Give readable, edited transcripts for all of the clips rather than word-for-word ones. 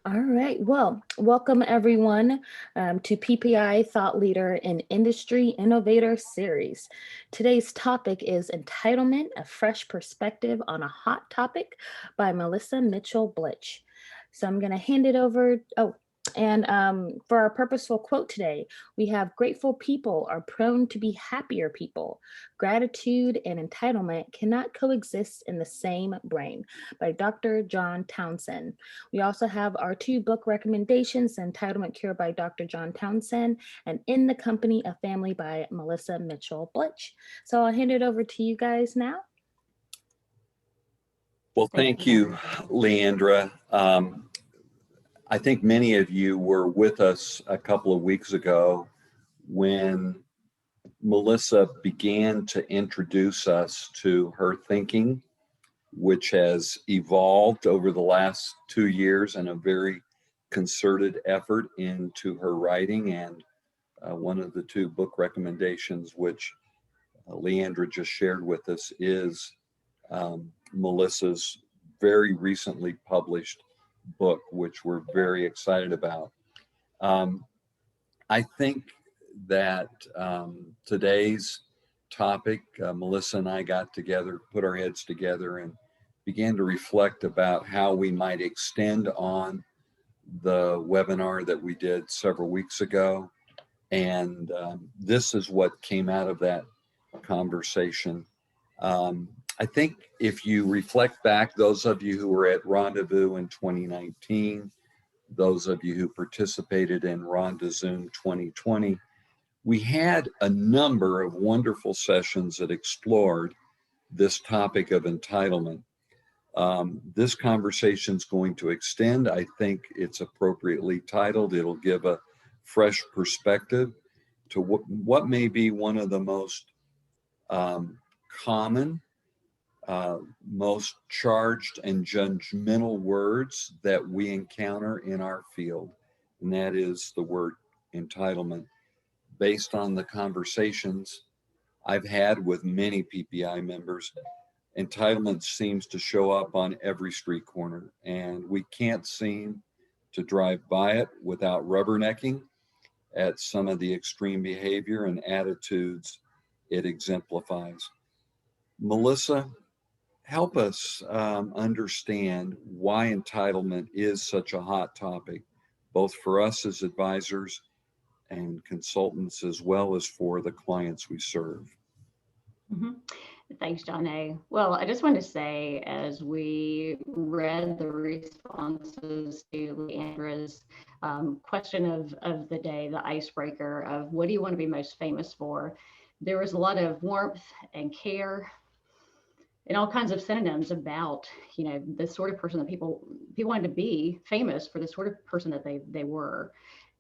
All right. Well, welcome everyone to PPI Thought Leader in Industry Innovator Series. Today's topic is Entitlement, a Fresh Perspective on a Hot Topic by Melissa Mitchell-Blitch. So I'm going to hand it over. And for our purposeful quote today, we have grateful people are prone to be happier people. Gratitude and entitlement cannot coexist in the same brain by Dr. John Townsend. We also have our two book recommendations, Entitlement Cure by Dr. John Townsend and In the Company of Family by Melissa Mitchell-Blitch. So I'll hand it over to you guys now. Well, Thank thank you, you, Dr. Leandra. I think many of you were with us a couple of weeks ago when Melissa began to introduce us to her thinking, which has evolved over the last 2 years in a very concerted effort into her writing. And one of the two book recommendations, which Leandra just shared with us, is Melissa's very recently published book, which we're very excited about. Um, I think that today's topic, Melissa and I got together, put our heads together, and began to reflect about how we might extend on the webinar that we did several weeks ago. And this is what came out of that conversation. I think if you reflect back, those of you who were at Rendezvous in 2019, those of you who participated in Rhonda Zoom 2020, we had a number of wonderful sessions that explored this topic of entitlement. This conversation is going to extend. I think it's appropriately titled. It'll give a fresh perspective to what may be one of the most common, most charged and judgmental words that we encounter in our field, and that is the word entitlement. Based on the conversations I've had with many PPI members, entitlement seems to show up on every street corner, and we can't seem to drive by it without rubbernecking at some of the extreme behavior and attitudes it exemplifies. Melissa, help us understand why entitlement is such a hot topic, both for us as advisors and consultants, as well as for the clients we serve. Mhm. Thanks, John A. Well, I just want to say, as we read the responses to Leandra's question of the day, the icebreaker of what do you want to be most famous for, there was a lot of warmth and care and all kinds of synonyms about, the sort of person that people wanted to be famous for, the sort of person that they were.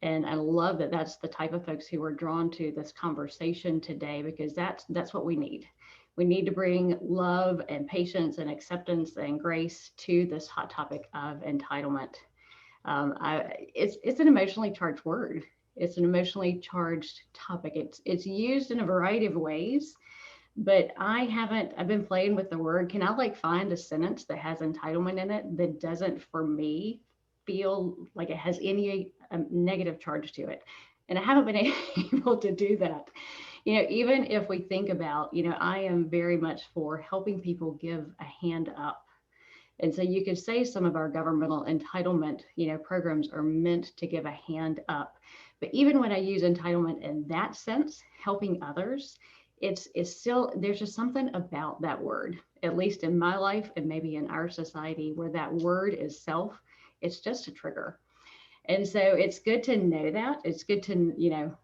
And I love that that's the type of folks who are drawn to this conversation today, because that's what we need. We need to bring love and patience and acceptance and grace to this hot topic of entitlement. It's an emotionally charged word. It's an emotionally charged topic. It's used in a variety of ways, but I've been playing with the word. Can I find a sentence that has entitlement in it that doesn't, for me, feel like it has any negative charge to it? And I haven't been able to do that. Even if we think about, I am very much for helping people give a hand up. And so you could say some of our governmental entitlement, programs are meant to give a hand up. But even when I use entitlement in that sense, helping others, it's still, there's just something about that word, at least in my life and maybe in our society, where that word is self, it's just a trigger. And so it's good to know that. It's good to,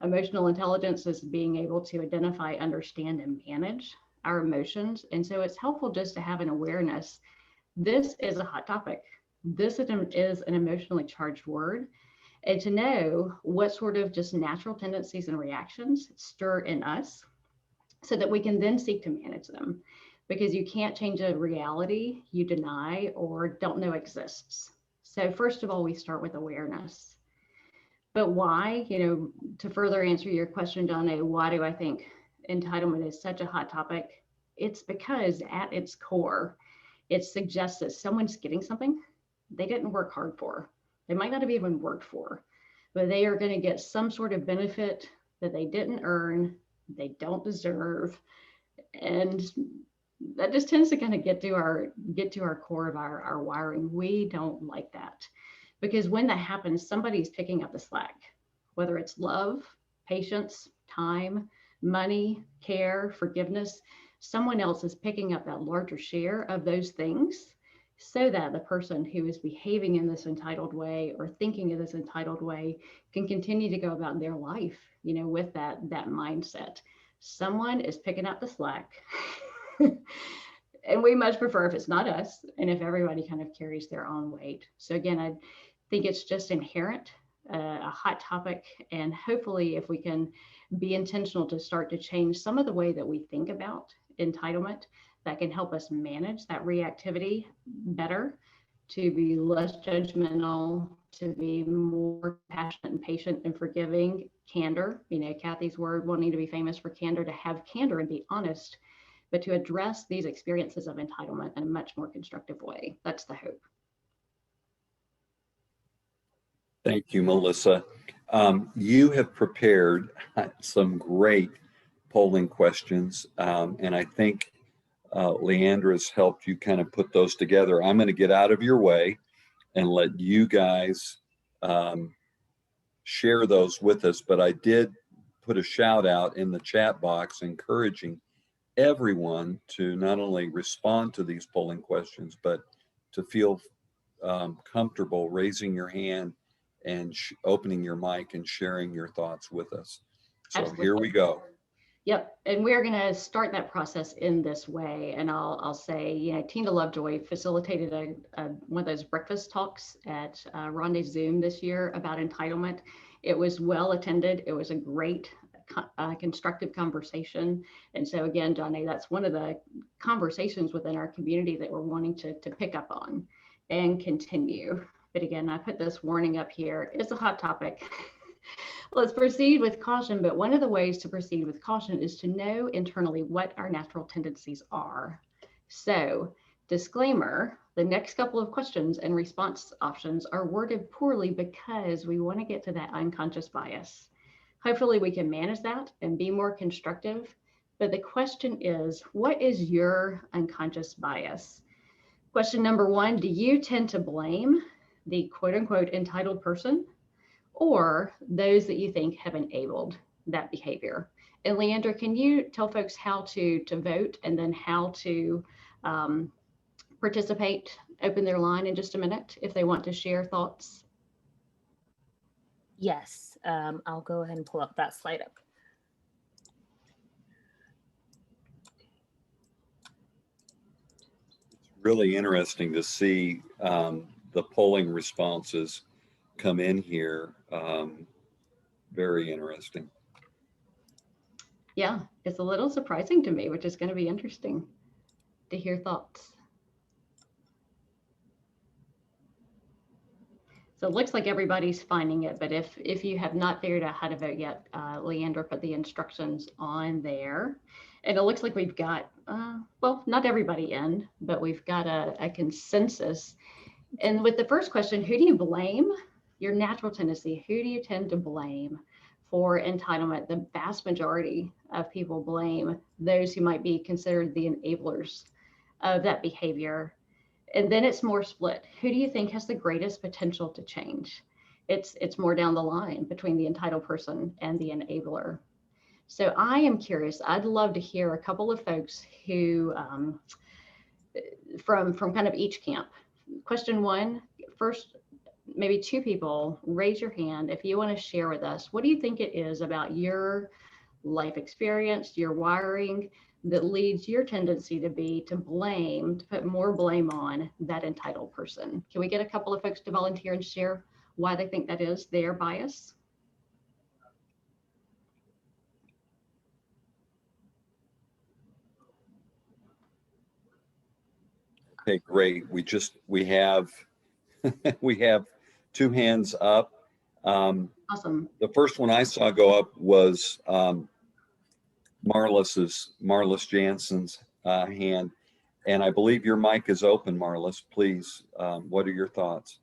emotional intelligence is being able to identify, understand, and manage our emotions. And so it's helpful just to have an awareness. This is a hot topic. This is an emotionally charged word. And to know what sort of just natural tendencies and reactions stir in us so that we can then seek to manage them. Because you can't change a reality you deny or don't know exists. So first of all, we start with awareness. But why, to further answer your question, John A., why do I think entitlement is such a hot topic? It's because at its core, it suggests that someone's getting something they didn't work hard for. They might not have even worked for, but they are going to get some sort of benefit that they didn't earn, they don't deserve. And that just tends to kind of get to our core of our wiring. We don't like that, because when that happens, somebody's picking up the slack, whether it's love, patience, time, money, care, forgiveness. Someone else is picking up that larger share of those things, so that the person who is behaving in this entitled way or thinking in this entitled way can continue to go about their life, with that mindset. Someone is picking up the slack. And we much prefer if it's not us, and if everybody kind of carries their own weight. So again, I think it's just inherent, a hot topic, and hopefully if we can be intentional to start to change some of the way that we think about entitlement, that can help us manage that reactivity better, to be less judgmental, to be more passionate and patient and forgiving. Candor, Kathy's word, wanting to be famous for candor, to have candor and be honest, but to address these experiences of entitlement in a much more constructive way. That's the hope. Thank you, Melissa. You have prepared some great polling questions, and I think Leandra's helped you kind of put those together. I'm going to get out of your way and let you guys share those with us, but I did put a shout out in the chat box encouraging everyone to not only respond to these polling questions, but to feel comfortable raising your hand and opening your mic and sharing your thoughts with us. So Absolutely. Here we go. Yep, and we're going to start that process in this way. And I'll say, Tina Lovejoy facilitated one of those breakfast talks at Rhonda's Zoom this year about entitlement. It was well attended. It was a great constructive conversation. And so again, Johnny, that's one of the conversations within our community that we're wanting to pick up on and continue. But again, I put this warning up here. It's a hot topic. Let's proceed with caution, but one of the ways to proceed with caution is to know internally what our natural tendencies are. So, disclaimer, the next couple of questions and response options are worded poorly because we want to get to that unconscious bias. Hopefully we can manage that and be more constructive, but the question is, what is your unconscious bias? Question number one, do you tend to blame the quote unquote entitled person, or those that you think have enabled that behavior? And Leandra, can you tell folks how to vote and then how to participate, open their line in just a minute if they want to share thoughts? Yes, I'll go ahead and pull up that slide up. Really interesting to see the polling responses come in here. Very interesting. Yeah, it's a little surprising to me, which is going to be interesting to hear thoughts. So it looks like everybody's finding it, but if you have not figured out how to vote yet, Leandra put the instructions on there. And it looks like we've got, well, not everybody in, but we've got a consensus. And with the first question, who do you blame? Your natural tendency, who do you tend to blame for entitlement? The vast majority of people blame those who might be considered the enablers of that behavior. And then it's more split. Who do you think has the greatest potential to change? It's more down the line between the entitled person and the enabler. So I am curious, I'd love to hear a couple of folks who, from kind of each camp. Question one, first, maybe two people, raise your hand if you want to share with us, what do you think it is about your life experience, your wiring, that leads your tendency to blame, to put more blame on that entitled person? Can we get a couple of folks to volunteer and share why they think that is their bias? Okay, great. We have we have two hands up. Awesome. The first one I saw go up was Marlis Jansen's hand, and I believe your mic is open, Marlis. Please, what are your thoughts?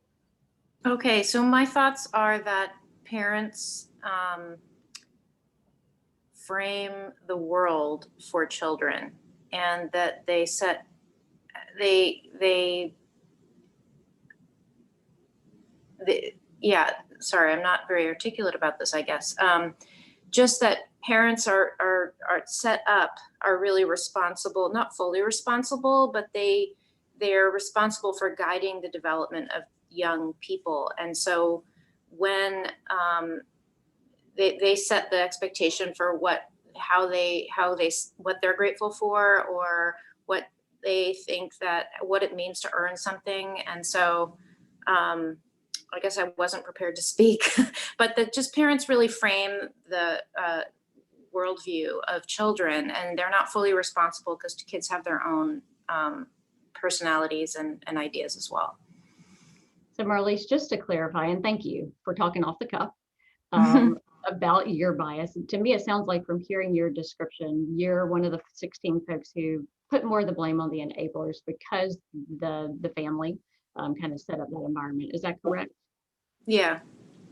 Okay, so my thoughts are that parents frame the world for children, and that they yeah, sorry, I'm not very articulate about this, I guess. Just that parents are set up, are really responsible, not fully responsible, but they're responsible for guiding the development of young people. And so when they set the expectation for what they're grateful for, or what they think that what it means to earn something. And so I guess I wasn't prepared to speak, but that just parents really frame the worldview of children, and they're not fully responsible because kids have their own personalities and ideas as well. So Marlise, just to clarify, and thank you for talking off the cuff about your bias. To me, it sounds like from hearing your description, you're one of the 16 folks who put more of the blame on the enablers because the family kind of set up that environment. Is that correct? Yeah.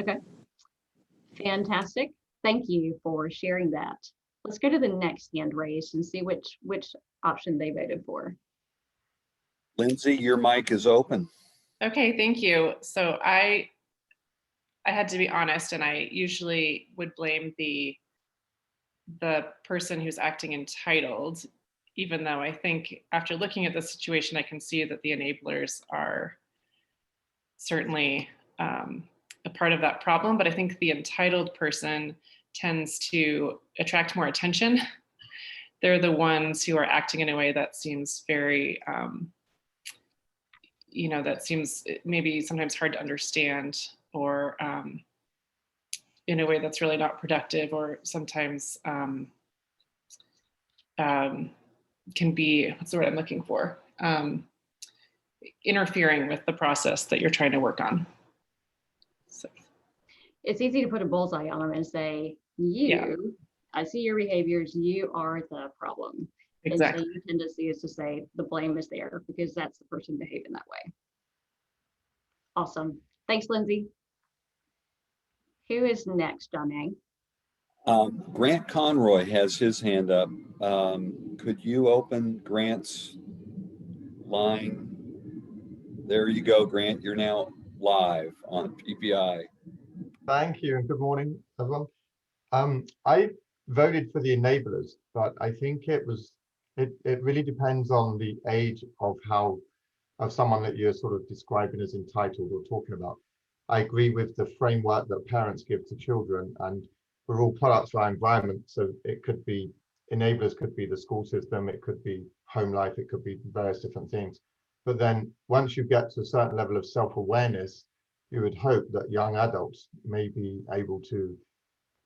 Okay. Fantastic. Thank you for sharing that. Let's go to the next hand raised and see which option they voted for. Lindsay, your mic is open. Okay, thank you. So I had to be honest, and I usually would blame the person who's acting entitled, even though I think after looking at the situation, I can see that the enablers are certainly a part of that problem. But I think the entitled person tends to attract more attention. They're the ones who are acting in a way that seems very, that seems maybe sometimes hard to understand, or in a way that's really not productive, or sometimes can be, what's the word I'm looking for? Interfering with the process that you're trying to work on. So. It's easy to put a bullseye on them and say, I see your behaviors, you are the problem. Exactly. And so your tendency is to say the blame is there because that's the person behaving that way. Awesome. Thanks, Lindsay. Who is next, Johnny? Grant Conroy has his hand up. Could you open Grant's line? There you go, Grant. You're now live on PPI. Thank you, and good morning, everyone. I voted for the enablers, but I think it really depends on the age of someone that you're sort of describing as entitled or talking about. I agree with the framework that parents give to children, and we're all products of our environment. So it could be enablers, could be the school system, it could be home life, it could be various different things. But then once you get to a certain level of self-awareness, you would hope that young adults may be able to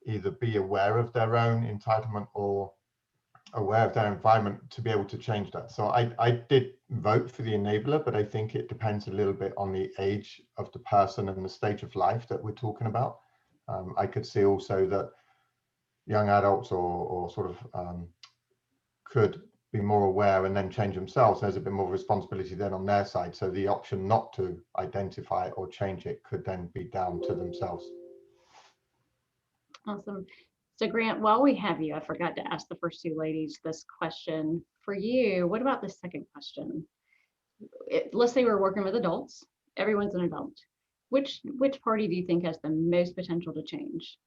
either be aware of their own entitlement or aware of their environment to be able to change that. So I did vote for the enabler, but I think it depends a little bit on the age of the person and the stage of life that we're talking about. I could see also that young adults or sort of could be more aware and then change themselves. There's a bit more responsibility then on their side. So the option not to identify or change it could then be down to themselves. Awesome. So Grant, while we have you, I forgot to ask the first two ladies this question. For you, what about the second question? Let's say we're working with adults. Everyone's an adult. Which party do you think has the most potential to change?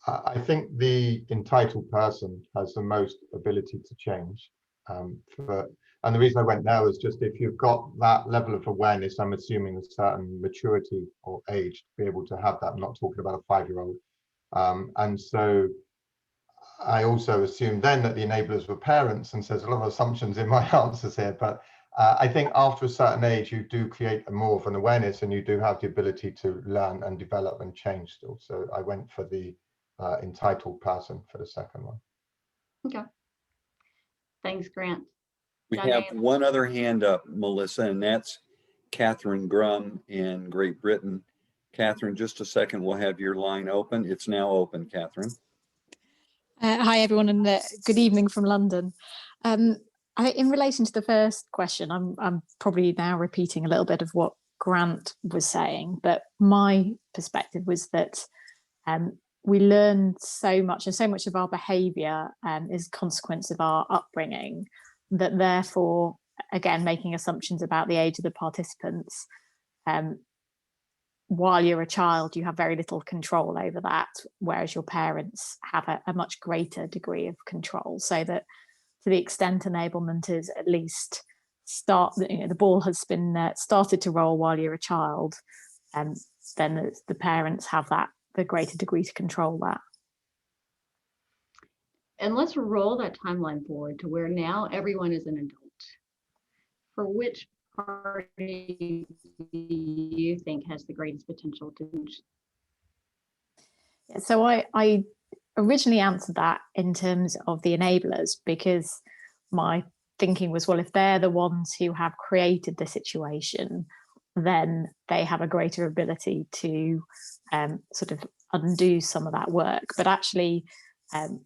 I think the entitled person has the most ability to change. And the reason I went there was just if you've got that level of awareness, I'm assuming a certain maturity or age to be able to have that. I'm not talking about a 5-year-old. And so I also assumed then that the enablers were parents, and so there's a lot of assumptions in my answers here, but I think after a certain age, you do create more of an awareness and you do have the ability to learn and develop and change still. So I went for the entitled person for the second one. Okay. Thanks, Grant. We have one other hand up, Melissa, and that's Catherine Grum in Great Britain. Catherine, just a second, we'll have your line open. It's now open, Catherine. Hi, everyone, and good evening from London. In relation to the first question, I'm probably now repeating a little bit of what Grant was saying, but my perspective was that we learn so much, and so much of our behaviour is a consequence of our upbringing, that therefore, again, making assumptions about the age of the participants, while you're a child, you have very little control over that, whereas your parents have a much greater degree of control. So that to the extent enablement is at least the ball has been started to roll while you're a child, and then the parents have the greater degree to control that. And let's roll that timeline forward to where now everyone is an adult. For which party do you think has the greatest potential to change? So I originally answered that in terms of the enablers, because my thinking was, well, if they're the ones who have created the situation, then they have a greater ability to sort of undo some of that work. But actually,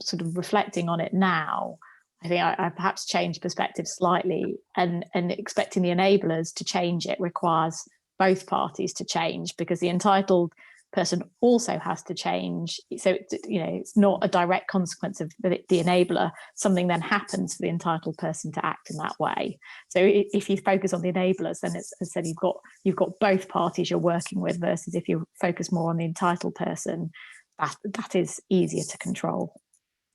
sort of reflecting on it now, I think I perhaps changed perspective slightly, and expecting the enablers to change it requires both parties to change, because the entitled person also has to change. So it's not a direct consequence of the enabler. Something then happens for the entitled person to act in that way. So if you focus on the enablers, then it's, as I said, you've got both parties you're working with, versus if you focus more on the entitled person, that is easier to control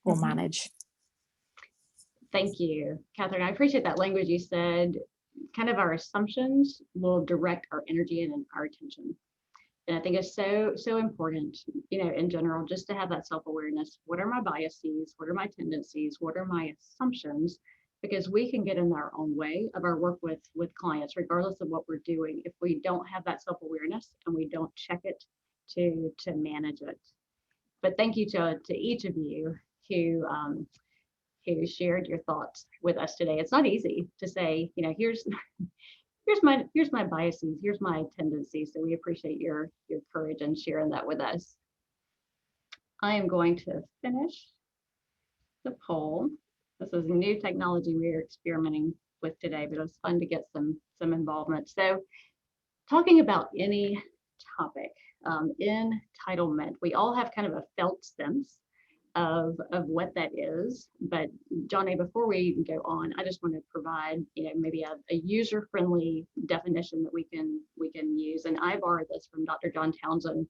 or manage. Thank you, Catherine. I appreciate that language you said. Kind of our assumptions will direct our energy and our attention. And I think it's so important, in general, just to have that self-awareness. What are my biases? What are my tendencies? What are my assumptions? Because we can get in our own way of our work with clients, regardless of what we're doing, if we don't have that self-awareness and we don't check it to manage it. But thank you to each of you who shared your thoughts with us today. It's not easy to say, here's my biases, here's my tendencies. So we appreciate your courage and sharing that with us. I am going to finish the poll. This is new technology we are experimenting with today, but it was fun to get some involvement. So talking about any topic, entitlement, we all have kind of a felt sense of what that is. But Johnny, before we even go on, I just want to provide maybe a user-friendly definition that we can use. And I borrowed this from Dr. John Townsend,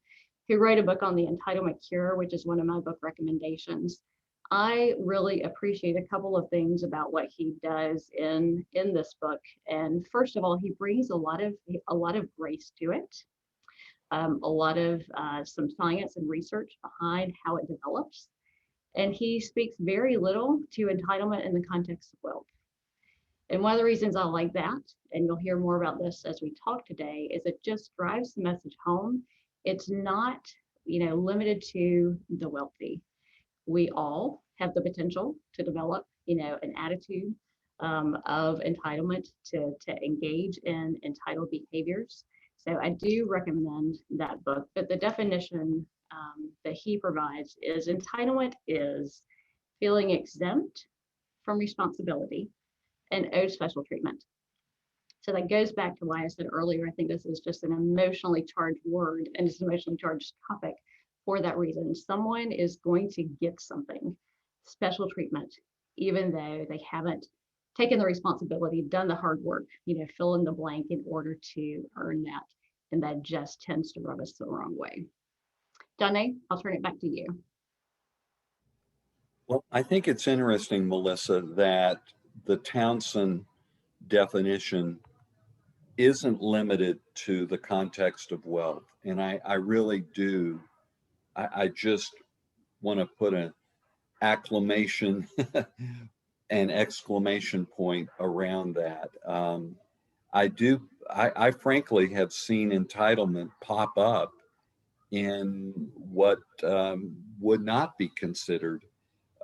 who wrote a book on the entitlement cure, which is one of my book recommendations. I really appreciate a couple of things about what he does in this book. And first of all, he brings a lot of grace to it, a lot of some science and research behind how it develops. And he speaks very little to entitlement in the context of wealth. And one of the reasons I like that, and you'll hear more about this as we talk today, is it just drives the message home. It's not, limited to the wealthy. We all have the potential to develop, an attitude of entitlement, to engage in entitled behaviors. So I do recommend that book. But the definition that he provides is entitlement is feeling exempt from responsibility and owed special treatment. So that goes back to why I said earlier, I think this is just an emotionally charged word, and it's an emotionally charged topic for that reason. Someone is going to get something, special treatment, even though they haven't taken the responsibility, done the hard work, fill in the blank in order to earn that. And that just tends to rub us the wrong way. Danae, I'll turn it back to you. Well, I think it's interesting, Melissa, that the Townsend definition isn't limited to the context of wealth. And I really do. I just want to put an acclamation and exclamation point around that. I frankly have seen entitlement pop up in what would not be considered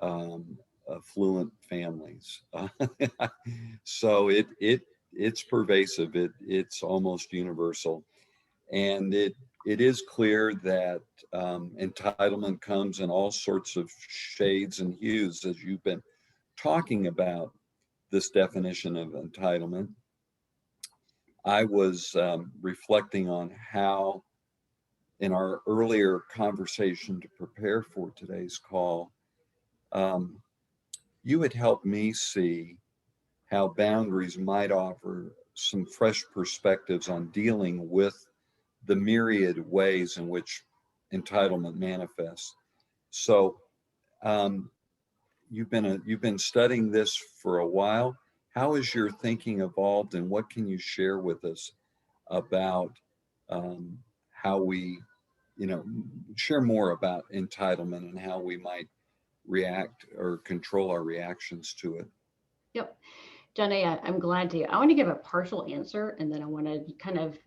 affluent families. So it's pervasive. It's almost universal, and it is clear that entitlement comes in all sorts of shades and hues, as you've been talking about this definition of entitlement. I was reflecting on how in our earlier conversation to prepare for today's call, you had helped me see how boundaries might offer some fresh perspectives on dealing with the myriad ways in which entitlement manifests. So you've been studying this for a while. How has your thinking evolved, and what can you share with us about how we, share more about entitlement and how we might react or control our reactions to it? Yep. Johnny, I'm glad to. I want to give a partial answer, and then I want to kind of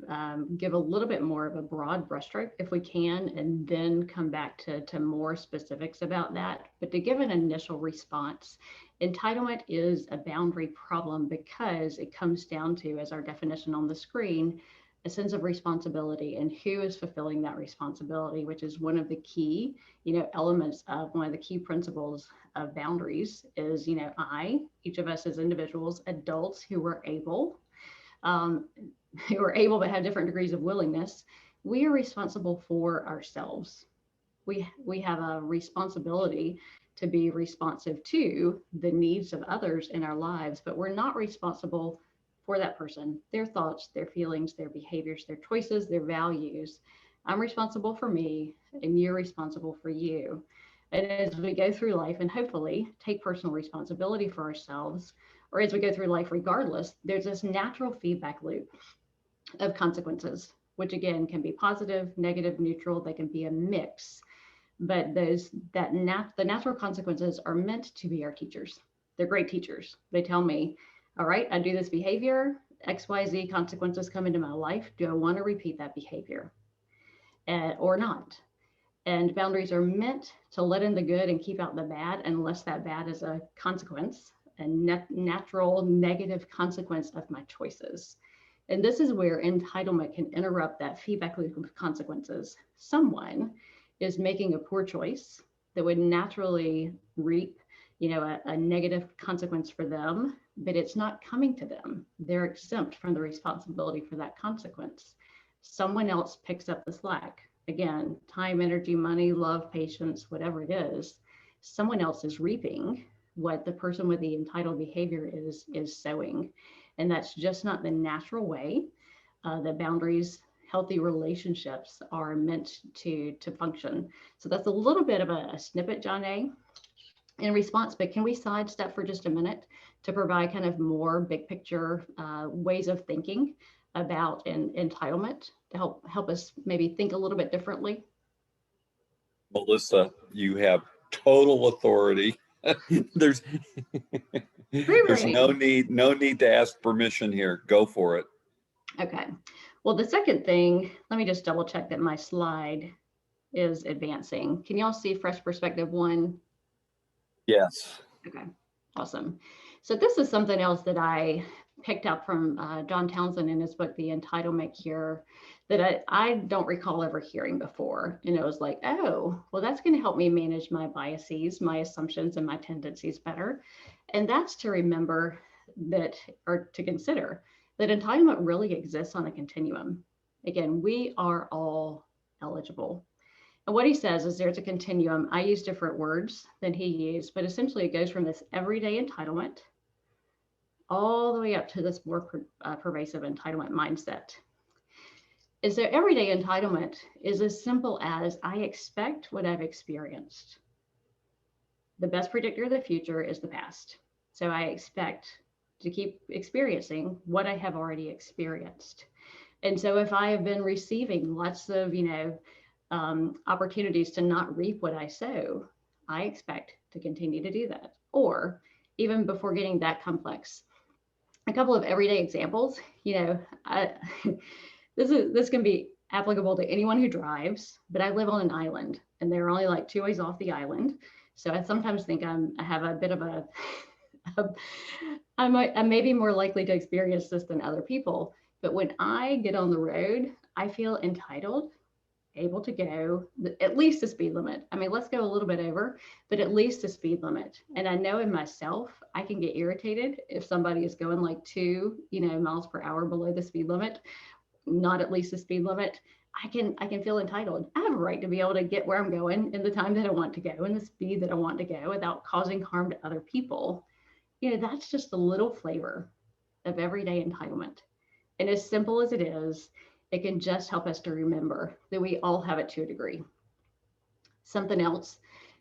give a little bit more of a broad brushstroke if we can, and then come back to more specifics about that. But to give an initial response, entitlement is a boundary problem because it comes down to, as our definition on the screen, a sense of responsibility and who is fulfilling that responsibility, which is one of the key, elements of one of the key principles of boundaries is, each of us as individuals, adults who are able but have different degrees of willingness, we are responsible for ourselves. We have a responsibility to be responsive to the needs of others in our lives, but we're not responsible for that person, their thoughts, their feelings, their behaviors, their choices, their values. I'm responsible for me, and you're responsible for you. And as we go through life and hopefully take personal responsibility for ourselves, or as we go through life regardless, there's this natural feedback loop of consequences, which again can be positive, negative, neutral. They can be a mix, but the natural consequences are meant to be our teachers. They're great teachers. They tell me, all right, I do this behavior, XYZ consequences come into my life. Do I want to repeat that behavior or not? And boundaries are meant to let in the good and keep out the bad, unless that bad is a consequence, a natural negative consequence of my choices. And this is where entitlement can interrupt that feedback loop of consequences. Someone is making a poor choice that would naturally reap, a negative consequence for them, but it's not coming to them. They're exempt from the responsibility for that consequence. Someone else picks up the slack. Again, time, energy, money, love, patience, whatever it is, someone else is reaping what the person with the entitled behavior is sowing. And that's just not the natural way that boundaries, healthy relationships are meant to function. So that's a little bit of a snippet, John A., in response, but can we sidestep for just a minute to provide kind of more big picture ways of thinking about entitlement to help us maybe think a little bit differently? Melissa, you have total authority. There's no need to ask permission here. Go for it. Okay. Well, the second thing, let me just double check that my slide is advancing. Can y'all see fresh perspective 1? Yes. Okay, awesome. So this is something else that I picked up from John Townsend in his book, The Entitlement Cure, that I don't recall ever hearing before. And it was like, oh, well, that's going to help me manage my biases, my assumptions, and my tendencies better. And that's to remember that, or to consider that entitlement really exists on a continuum. Again, we are all eligible. And what he says is there's a continuum. I use different words than he used, but essentially it goes from this everyday entitlement all the way up to this more pervasive entitlement mindset. And so everyday entitlement is as simple as I expect what I've experienced. The best predictor of the future is the past. So I expect to keep experiencing what I have already experienced. And so if I have been receiving lots of, opportunities to not reap what I sow, I expect to continue to do that. Or even before getting that complex, a couple of everyday examples, this can be applicable to anyone who drives, but I live on an island and they're only like 2 ways off the island. So I sometimes think I have a bit of I may be more likely to experience this than other people. But when I get on the road, I feel entitled able to go at least the speed limit. I mean, let's go a little bit over, but at least the speed limit. And I know in myself, I can get irritated if somebody is going like 2, miles per hour below the speed limit, not at least the speed limit. I can feel entitled. I have a right to be able to get where I'm going in the time that I want to go and the speed that I want to go without causing harm to other people. That's just a little flavor of everyday entitlement. And as simple as it is, it can just help us to remember that we all have it to a degree. Something else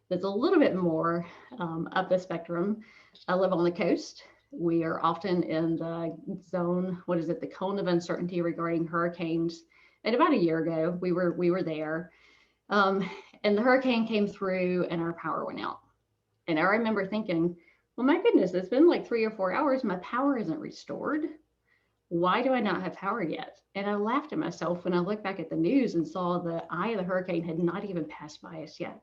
that's a little bit more up the spectrum. I live on the coast. We are often in the zone, the cone of uncertainty regarding hurricanes. And about a year ago, we were there, and the hurricane came through and our power went out. And I remember thinking, well, my goodness, it's been like 3 or 4 hours. My power isn't restored. Why do I not have power yet? And I laughed at myself when I looked back at the news and saw the eye of the hurricane had not even passed by us yet.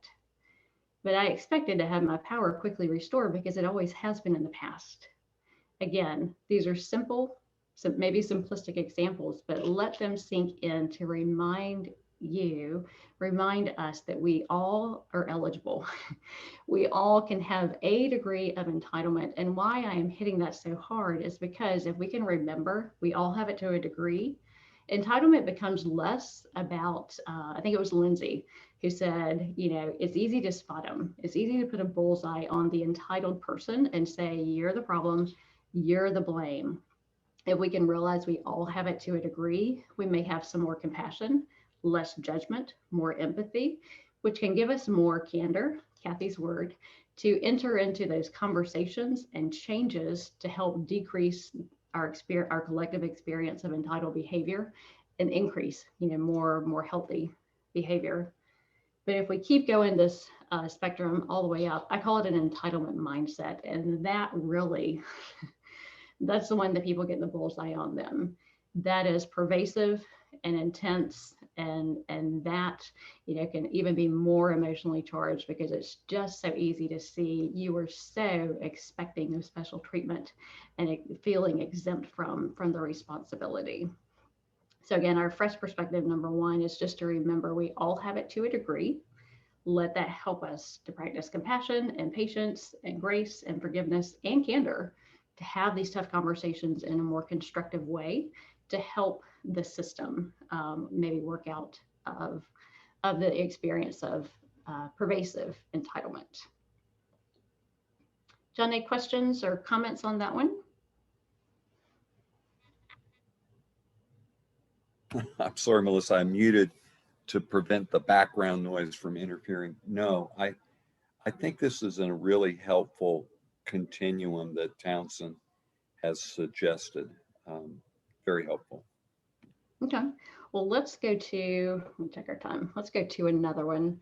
But I expected to have my power quickly restored because it always has been in the past. Again, these are simple, maybe simplistic examples, but let them sink in to remind us that we all are eligible. We all can have a degree of entitlement. And why I am hitting that so hard is because if we can remember, we all have it to a degree. Entitlement becomes less about, I think it was Lindsay who said, it's easy to spot them. It's easy to put a bullseye on the entitled person and say, you're the problem, you're the blame. If we can realize we all have it to a degree, we may have some more compassion, less judgment, more empathy, which can give us more candor, Kathy's word, to enter into those conversations and changes to help decrease our collective experience of entitled behavior and increase, more healthy behavior. But if we keep going this spectrum all the way up, I call it an entitlement mindset. And that really, that's the one that people get the bullseye on them. That is pervasive and intense, and that can even be more emotionally charged because it's just so easy to see you were so expecting a special treatment and feeling exempt from the responsibility. So again, our fresh perspective number 1 is just to remember we all have it to a degree. Let that help us to practice compassion and patience and grace and forgiveness and candor, to have these tough conversations in a more constructive way to help the system maybe work out of the experience of pervasive entitlement. John, any questions or comments on that one? I'm sorry, Melissa, I'm muted to prevent the background noise from interfering. No, I think this is a really helpful continuum that Townsend has suggested. Very helpful. Okay, well, let me check our time. Let's go to another one.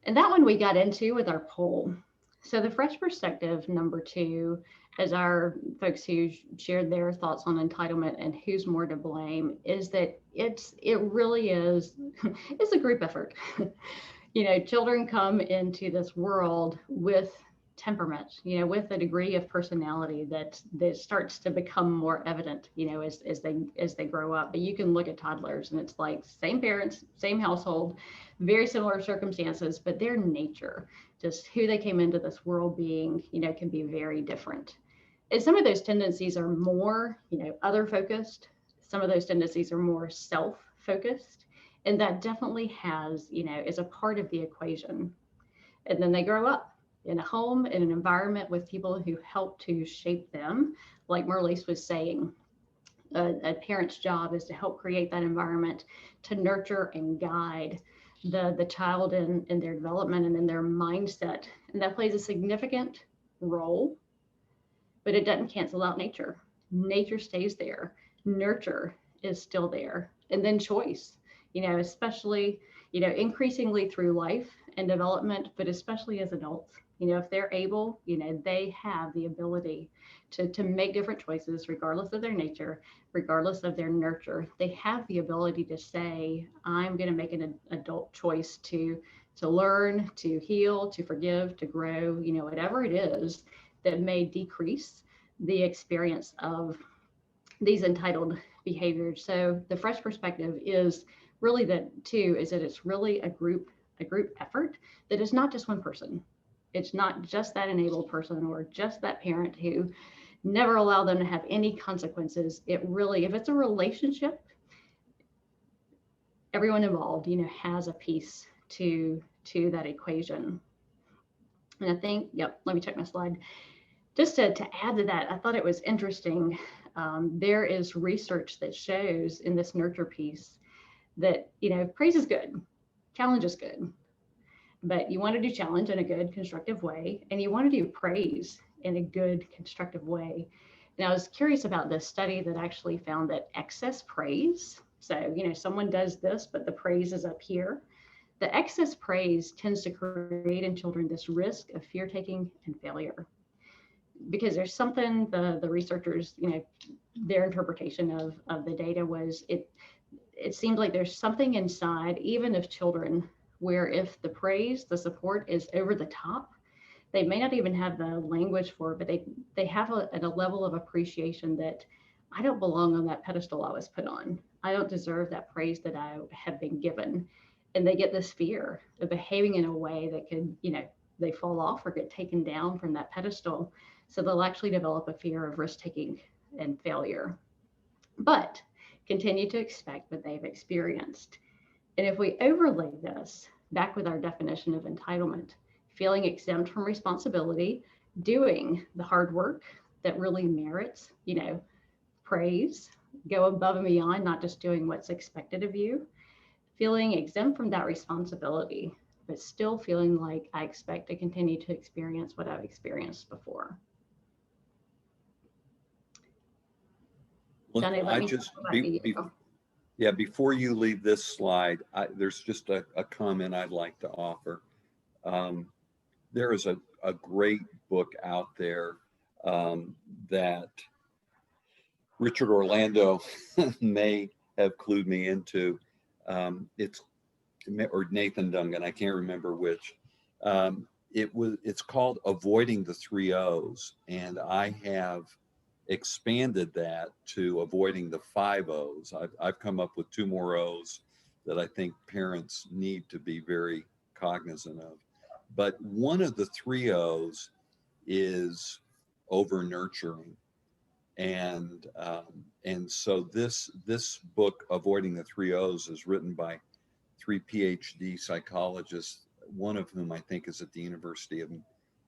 And that one we got into with our poll. So the fresh perspective number 2, as our folks who shared their thoughts on entitlement and who's more to blame, is that it really is, it's a group effort. Children come into this world with temperament, with a degree of personality that starts to become more evident, as they grow up. But you can look at toddlers and it's like same parents, same household, very similar circumstances, but their nature, just who they came into this world being, can be very different. And some of those tendencies are more, other focused. Some of those tendencies are more self-focused. And that definitely is a part of the equation. And then they grow up in a home, in an environment with people who help to shape them. Like Marlise was saying, a parent's job is to help create that environment, to nurture and guide the child in their development and in their mindset. And that plays a significant role, but it doesn't cancel out nature. Nature stays there. Nurture is still there. And then choice, especially, increasingly through life and development, but especially as adults. If they're able, they have the ability to make different choices, regardless of their nature, regardless of their nurture. They have the ability to say, I'm going to make an adult choice to learn, to heal, to forgive, to grow, whatever it is that may decrease the experience of these entitled behaviors. So the fresh perspective is really that too is that it's really a group effort that is not just one person. It's not just that enabled person or just that parent who never allow them to have any consequences. It really, if it's a relationship, everyone involved, has a piece to that equation. And I think, yep, let me check my slide. Just to add to that, I thought it was interesting. There is research that shows in this nurture piece that, praise is good, challenge is good, but you want to do challenge in a good, constructive way, and you want to do praise in a good, constructive way. And I was curious about this study that actually found that excess praise, so, someone does this, but the praise is up here. The excess praise tends to create in children this risk of fear-taking and failure. Because there's something, the researchers, their interpretation of the data was, it seems like there's something inside, even of children, where if the praise, the support is over the top, they may not even have the language for it, but they have a level of appreciation that I don't belong on that pedestal I was put on. I don't deserve that praise that I have been given. And they get this fear of behaving in a way that could, they fall off or get taken down from that pedestal. So they'll actually develop a fear of risk-taking and failure, but continue to expect what they've experienced. And if we overlay this back with our definition of entitlement, feeling exempt from responsibility, doing the hard work that really merits, praise, go above and beyond, not just doing what's expected of you, feeling exempt from that responsibility, but still feeling like I expect to continue to experience what I've experienced before. Well, Johnny, let me just, talk about you. Yeah, before you leave this slide, there's just a comment I'd like to offer. There is a great book out there that Richard Orlando may have clued me into. Or Nathan Dungan, I can't remember which. It's called Avoiding the 3 O's, and I have expanded that to avoiding the 5 O's. I've come up with 2 more O's that I think parents need to be very cognizant of. But one of the 3 O's is over nurturing. And so this book, Avoiding the 3 O's, is written by 3 PhD psychologists, one of whom I think is at the University of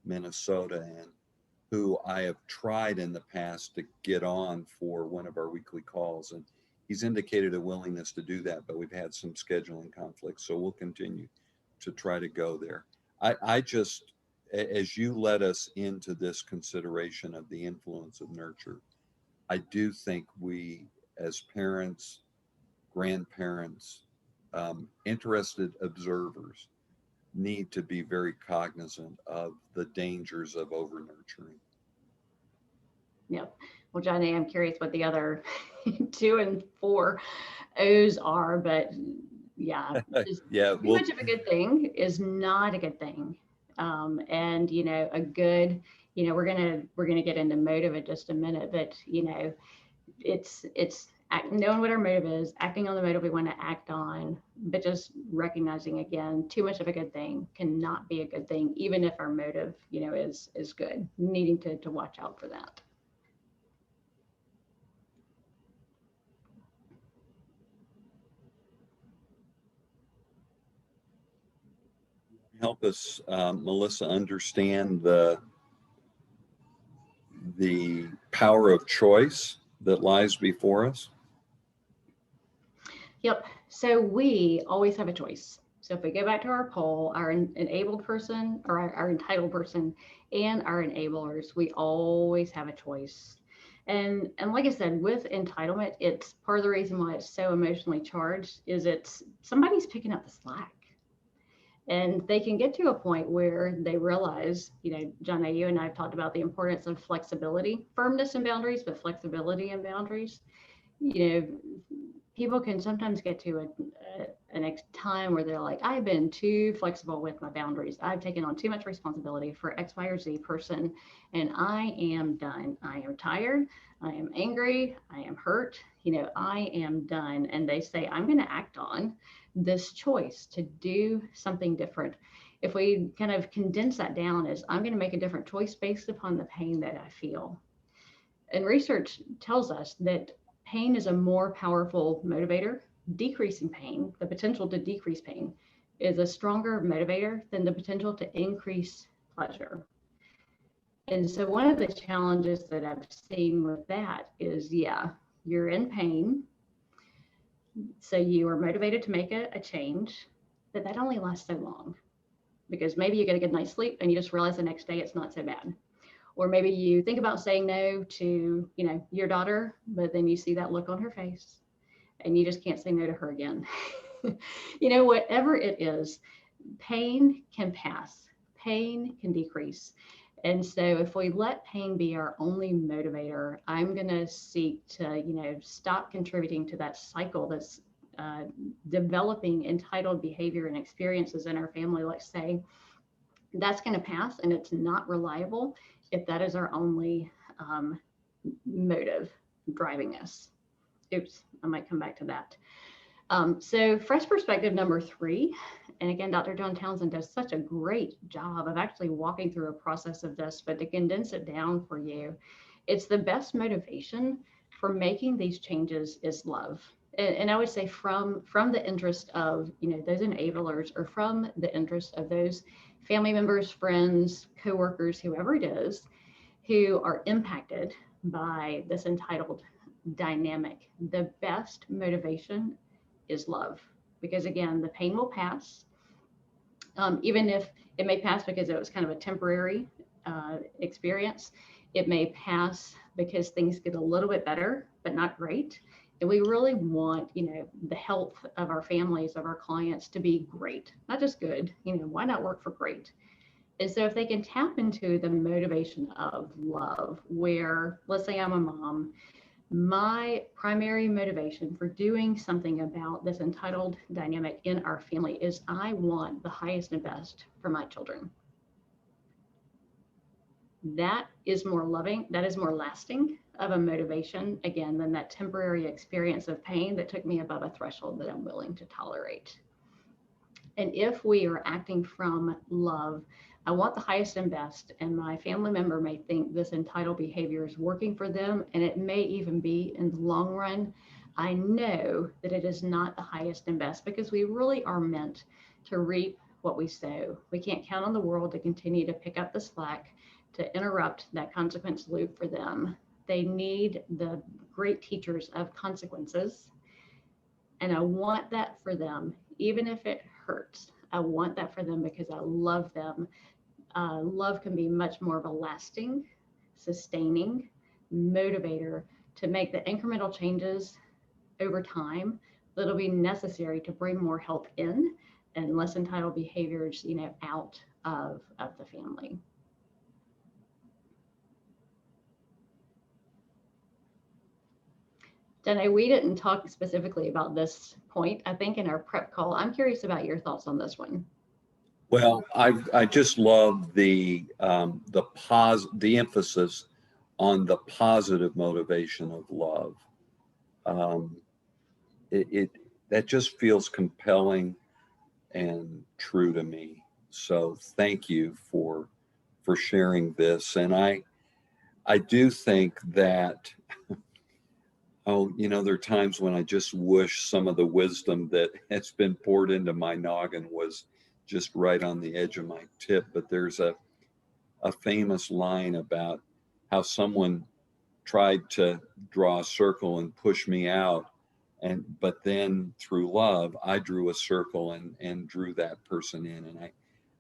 Minnesota, and who I have tried in the past to get on for one of our weekly calls. And he's indicated a willingness to do that, but we've had some scheduling conflicts. So we'll continue to try to go there. I just, as you led us into this consideration of the influence of nurture, I do think we, as parents, grandparents, interested observers, need to be very cognizant of the dangers of over nurturing. Yep. Well, Johnny, I'm curious what the other 2 and 4 O's are, but yeah, yeah, too much of a good thing is not a good thing. And a good, we're gonna get into motive in just a minute, but it's knowing what our motive is, acting on the motive we want to act on, but just recognizing again, too much of a good thing cannot be a good thing, even if our motive, is good. Needing to watch out for that. Help us, Melissa, understand the power of choice that lies before us. Yep. So we always have a choice. So if we go back to our poll, our enabled person or our entitled person and our enablers, we always have a choice. And like I said, with entitlement, it's part of the reason why it's so emotionally charged is it's somebody's picking up the slack. And they can get to a point where they realize, Johnny, you and I have talked about the importance of flexibility, firmness and boundaries, but flexibility and boundaries. People can sometimes get to a time where they're like, I've been too flexible with my boundaries. I've taken on too much responsibility for X, Y, or Z person, and I am done. I am tired. I am angry. I am hurt. I am done. And they say, I'm going to act on this choice to do something different. If we kind of condense that down as I'm going to make a different choice based upon the pain that I feel. And research tells us that pain is a more powerful motivator. Decreasing pain, the potential to decrease pain, is a stronger motivator than the potential to increase pleasure. And so one of the challenges that I've seen with that is, yeah, you're in pain. So you are motivated to make a change, but that only lasts so long, because maybe you get a good night's sleep and you just realize the next day it's not so bad. Or maybe you think about saying no to, your daughter, but then you see that look on her face and you just can't say no to her again. Whatever it is, pain can pass, pain can decrease. And so if we let pain be our only motivator, I'm going to seek to, stop contributing to that cycle that's developing entitled behavior and experiences in our family. Let's say that's going to pass, and it's not reliable if that is our only motive driving us. Oops, I might come back to that. So fresh perspective number 3, and again, Dr. John Townsend does such a great job of actually walking through a process of this, but to condense it down for you, it's the best motivation for making these changes is love. And I would say from the interest of, those enablers, or from the interest of those family members, friends, coworkers, whoever it is, who are impacted by this entitled dynamic. The best motivation is love, because again, the pain will pass, even if it may pass because it was kind of a temporary experience. It may pass because things get a little bit better, but not great. And we really want, the health of our families, of our clients, to be great, not just good. Why not work for great? And so if they can tap into the motivation of love, where, let's say I'm a mom, my primary motivation for doing something about this entitled dynamic in our family is I want the highest and best for my children. That is more loving, that is more lasting of a motivation, again, than that temporary experience of pain that took me above a threshold that I'm willing to tolerate. And if we are acting from love, I want the highest and best, and my family member may think this entitled behavior is working for them, and it may even be in the long run. I know that it is not the highest and best, because we really are meant to reap what we sow. We can't count on the world to continue to pick up the slack, to interrupt that consequence loop for them. They need the great teachers of consequences, and I want that for them, even if it hurts. I want that for them because I love them. Love can be much more of a lasting, sustaining motivator to make the incremental changes over time that'll be necessary to bring more help in and less entitled behaviors, out of the family. Danae, we didn't talk specifically about this point, I think, in our prep call. I'm curious about your thoughts on this one. Well, I just love the emphasis on the positive motivation of love. That just feels compelling and true to me. So thank you for sharing this. And I do think that, there are times when I just wish some of the wisdom that has been poured into my noggin was just right on the edge of my tip. But there's a famous line about how someone tried to draw a circle and push me out. But then through love, I drew a circle and drew that person in. And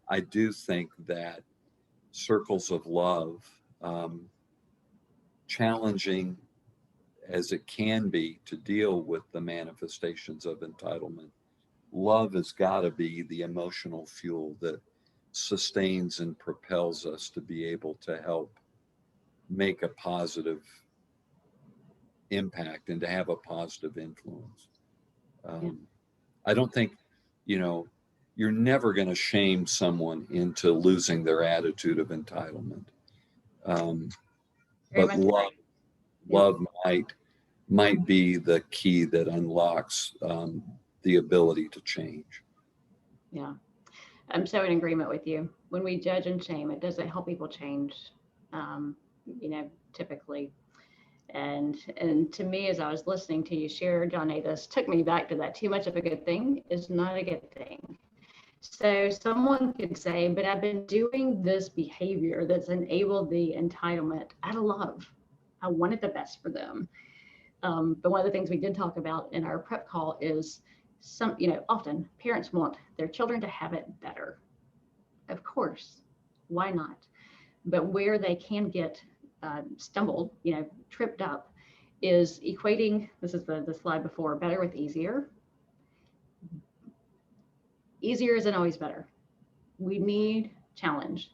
I do think that circles of love, challenging as it can be to deal with the manifestations of entitlement, love has got to be the emotional fuel that sustains and propels us to be able to help make a positive impact and to have a positive influence. I don't think, you know, you're never going to shame someone into losing their attitude of entitlement. Very But much love, right. Yeah. love might be the key that unlocks the ability to change. Yeah. I'm so in agreement with you. When we judge and shame, it doesn't help people change, typically. And to me, as I was listening to you share, John A, this took me back to that too much of a good thing is not a good thing. So someone could say, but I've been doing this behavior that's enabled the entitlement out of love. I wanted the best for them. But one of the things we did talk about in our prep call is often parents want their children to have it better. Of course, why not? But where they can get stumbled, tripped up, is equating, this is the slide before, better with easier. Easier isn't always better. We need challenge.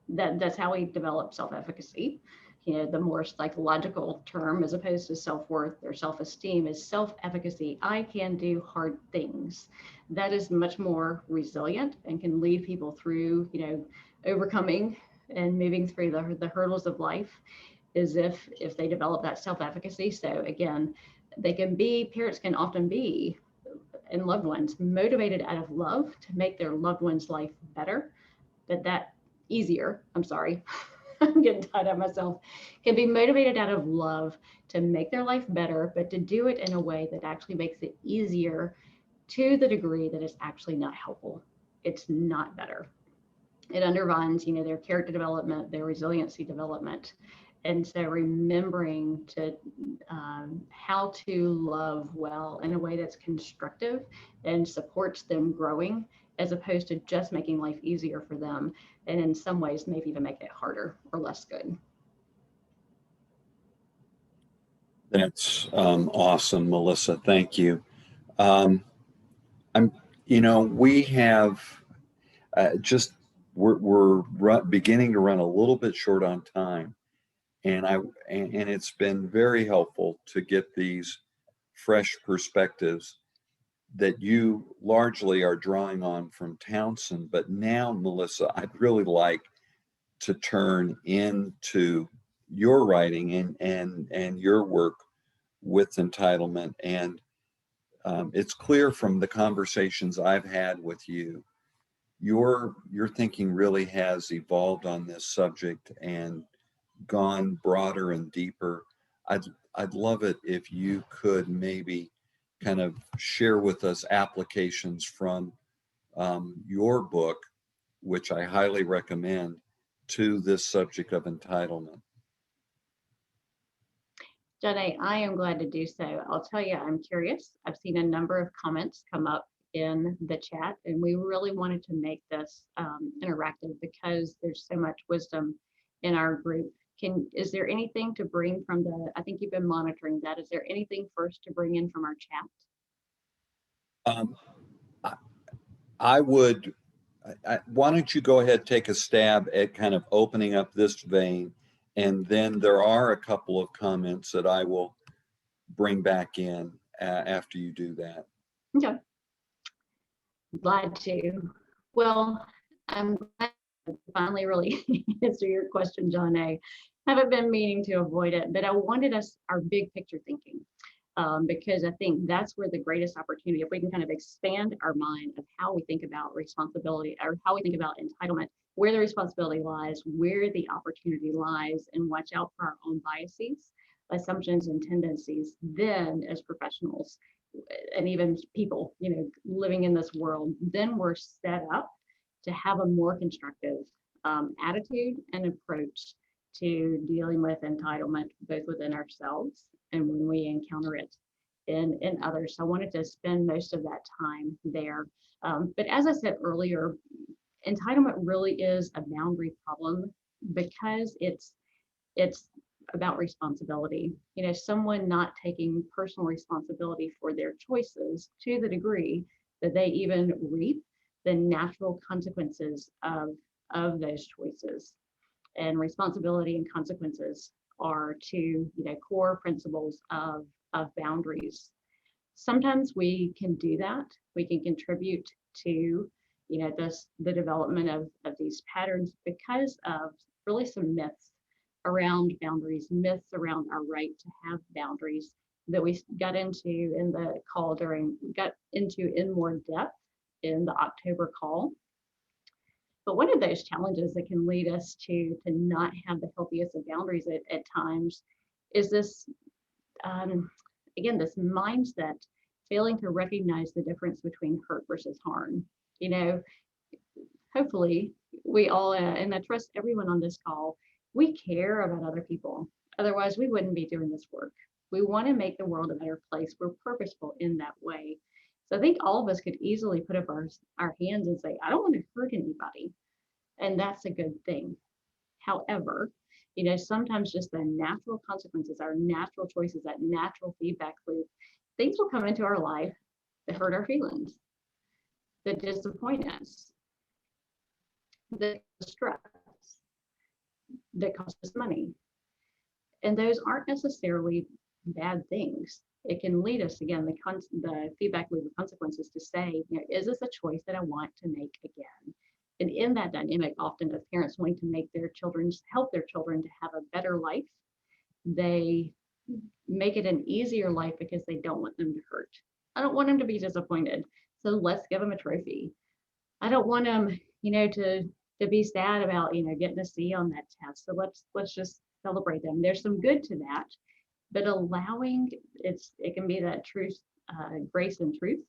That's how we develop self-efficacy. The more psychological term as opposed to self-worth or self-esteem is self-efficacy. I can do hard things. That is much more resilient and can lead people through, overcoming and moving through the hurdles of life, is if they develop that self-efficacy. So again, parents can often be, and loved ones, motivated out of love to make their loved one's life better, I'm sorry, I'm getting tired of myself, can be motivated out of love to make their life better, but to do it in a way that actually makes it easier to the degree that it's actually not helpful. It's not better. It undermines, their character development, their resiliency development. And so remembering to how to love well in a way that's constructive and supports them growing, as opposed to just making life easier for them, and in some ways maybe even make it harder or less good. That's awesome, Melissa. Thank you. We have we're beginning to run a little bit short on time, and it's been very helpful to get these fresh perspectives that you largely are drawing on from Townsend. But now, Melissa, I'd really like to turn into your writing and your work with entitlement. And it's clear from the conversations I've had with you, your thinking really has evolved on this subject and gone broader and deeper. I'd love it if you could maybe kind of share with us applications from your book, which I highly recommend, to this subject of entitlement. Jenny, I am glad to do so. I'll tell you, I'm curious. I've seen a number of comments come up in the chat, and we really wanted to make this interactive because there's so much wisdom in our group. Is there anything to bring from I think you've been monitoring that. Is there anything first to bring in from our chat? I would, why don't you go ahead, take a stab at kind of opening up this vein, and then there are a couple of comments that I will bring back in after you do that. Okay. Glad to. Well, I'm glad to finally really answer your question, John A. Haven't been meaning to avoid it, but I wanted our big picture thinking, because I think that's where the greatest opportunity, if we can kind of expand our mind of how we think about responsibility or how we think about entitlement, where the responsibility lies, where the opportunity lies, and watch out for our own biases, assumptions, and tendencies, then as professionals and even people, living in this world, then we're set up to have a more constructive attitude and approach to dealing with entitlement, both within ourselves and when we encounter it in others. So I wanted to spend most of that time there. But as I said earlier, entitlement really is a boundary problem because it's about responsibility. Someone not taking personal responsibility for their choices to the degree that they even reap the natural consequences of those choices. And responsibility and consequences are two, core principles of boundaries. Sometimes we can do that. We can contribute to, the development of these patterns because of really some myths around boundaries, myths around our right to have boundaries that we got into in the call got into in more depth in the October call. But one of those challenges that can lead us to not have the healthiest of boundaries at times is this, again, this mindset failing to recognize the difference between hurt versus harm. Hopefully we all, and I trust everyone on this call, we care about other people. Otherwise, we wouldn't be doing this work. We want to make the world a better place. We're purposeful in that way. So I think all of us could easily put up our hands and say, I don't want to hurt anybody. And that's a good thing. However, sometimes just the natural consequences, our natural choices, that natural feedback loop, things will come into our life that hurt our feelings, that disappoint us, that stress, that cost us money. And those aren't necessarily bad things. It can lead us, again, the feedback loop of consequences to say, is this a choice that I want to make again? And in that dynamic, often of parents wanting to help their children to have a better life, they make it an easier life because they don't want them to hurt. I don't want them to be disappointed, so let's give them a trophy. I don't want them, to be sad about, getting a C on that test. So let's just celebrate them. There's some good to that, but allowing it can be that truth, grace and truth,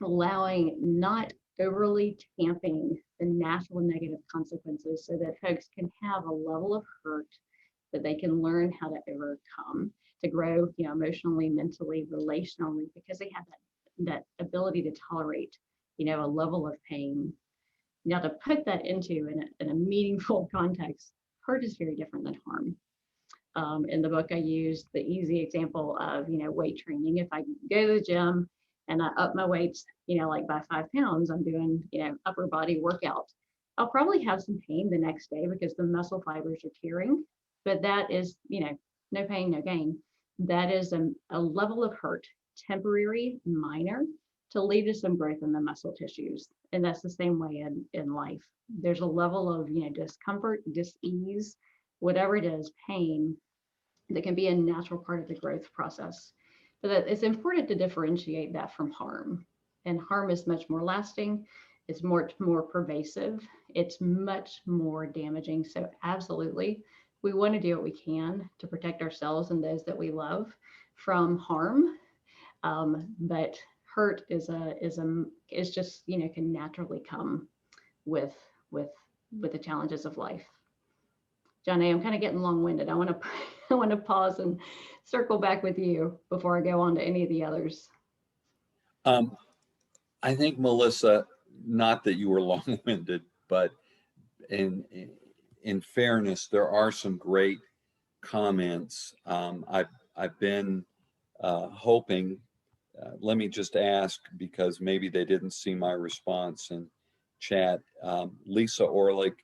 allowing not overly tamping the natural negative consequences so that folks can have a level of hurt that they can learn how to overcome, to grow, emotionally, mentally, relationally, because they have that ability to tolerate, a level of pain. Now, to put that into in a meaningful context, hurt is very different than harm. In the book, I use the easy example of, weight training. If I go to the gym and I up my weights, like by 5 pounds, I'm doing, upper body workout. I'll probably have some pain the next day because the muscle fibers are tearing, but that is, no pain, no gain. That is a level of hurt, temporary, minor, to lead to some growth in the muscle tissues. And that's the same way in life. There's a level of, discomfort, dis-ease, whatever it is, pain, that can be a natural part of the growth process. But it's important to differentiate that from harm. And harm is much more lasting. It's much more pervasive. It's much more damaging. So absolutely, we want to do what we can to protect ourselves and those that we love from harm. But hurt is just, can naturally come with the challenges of life. Johnny, I'm kind of getting long-winded. I want to pause and circle back with you before I go on to any of the others. I think, Melissa, not that you were long-winded, but in fairness, there are some great comments. I've been hoping. Let me just ask, because maybe they didn't see my response in chat. Lisa Orlick